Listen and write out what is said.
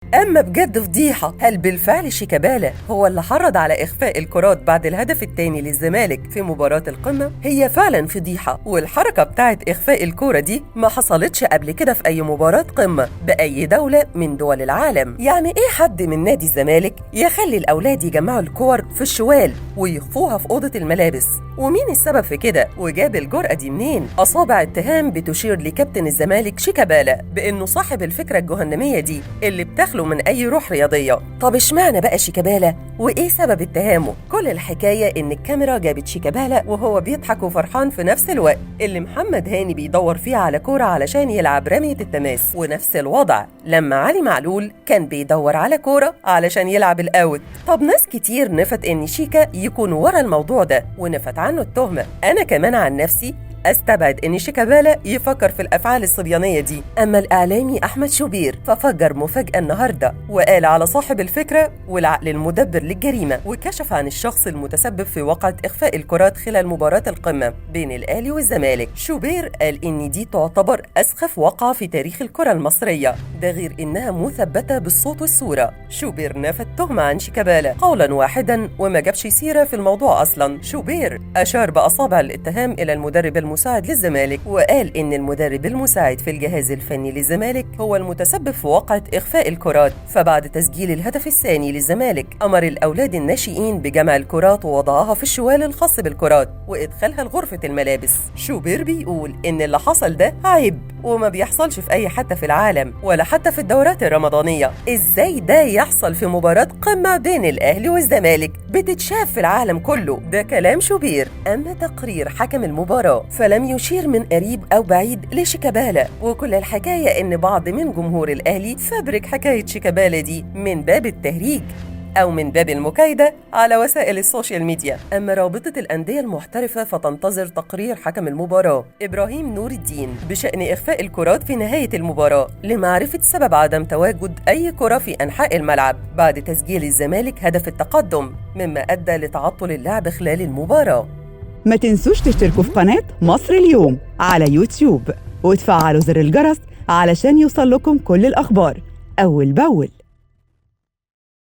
أما بجد فضيحة، هل بالفعل شيكابالا هو اللي حرض على إخفاء الكرات بعد الهدف الثاني للزمالك في مباراة القمة؟ هي فعلا فضيحة، والحركة بتاعت إخفاء الكرة دي ما حصلتش قبل كده في أي مباراة قمة بأي دولة من دول العالم. يعني إيه حد من نادي الزمالك يخلي الأولاد يجمعوا الكور في الشوال ويخفوها في أوضة الملابس؟ ومين السبب في كده؟ وجاب الجرأة دي منين؟ أصابع اتهام بتشير لكابتن الزمالك شيكابالا بأنه صاحب الفكرة الجهنمية دي اللي بتخلو من أي روح رياضية. طب اشمعنى بقى شيكابالا؟ وإيه سبب اتهامه؟ كل الحكاية إن الكاميرا جابت شيكابالا وهو بيضحك وفرحان في نفس الوقت اللي محمد هاني بيدور فيه على كورة علشان يلعب رمية التماس، ونفس الوضع لما علي معلول كان بيدور على كورة علشان يلعب الأوت. طب ناس كتير نفت إن شيكا يكون ورا الموضوع ده ونفت عنه التهمة. أنا كمان عن نفسي استبعد ان شيكابالا يفكر في الافعال الصبيانيه دي. اما الاعلامي احمد شوبير ففجر مفاجاه النهارده وقال على صاحب الفكره والعقل المدبر للجريمه، وكشف عن الشخص المتسبب في وقعه اخفاء الكرات خلال مباراه القمه بين الاهلي والزمالك. شوبير قال ان دي تعتبر اسخف وقعه في تاريخ الكره المصريه، ده غير انها مثبته بالصوت والصوره. شوبير نفى التهمه عن شيكابالا قولا واحدا وما جابش سيره في الموضوع اصلا. شوبير اشار باصابع الاتهام الى المدرب المساعد للزمالك، وقال إن المدرب المساعد في الجهاز الفني للزمالك هو المتسبب في وقعة إخفاء الكرات. فبعد تسجيل الهدف الثاني للزمالك أمر الأولاد الناشئين بجمع الكرات ووضعها في الشوال الخاص بالكرات وإدخالها لغرفة الملابس. شوبير بيقول إن اللي حصل ده عيب وما بيحصلش في أي حتة في العالم ولا حتى في الدورات الرمضانية. إزاي ده يحصل في مباراة قمة بين الأهلي والزمالك بتتشاف في العالم كله؟ ده كلام شوبير. أما تقرير حكم المباراة فلم يشير من قريب أو بعيد لشيكابالا، وكل الحكاية إن بعض من جمهور الأهلي فبرك حكاية شيكابالا دي من باب التهريج أو من باب المكايدة على وسائل السوشيال ميديا. أما رابطة الأندية المحترفة فتنتظر تقرير حكم المباراة إبراهيم نور الدين بشأن إخفاء الكرات في نهاية المباراة لمعرفة سبب عدم تواجد أي كرة في أنحاء الملعب بعد تسجيل الزمالك هدف التقدم، مما أدى لتعطل اللعب خلال المباراة. ما تنسوش تشتركوا في قناة مصر اليوم على يوتيوب وتفعلوا زر الجرس علشان يوصل لكم كل الأخبار أول بأول.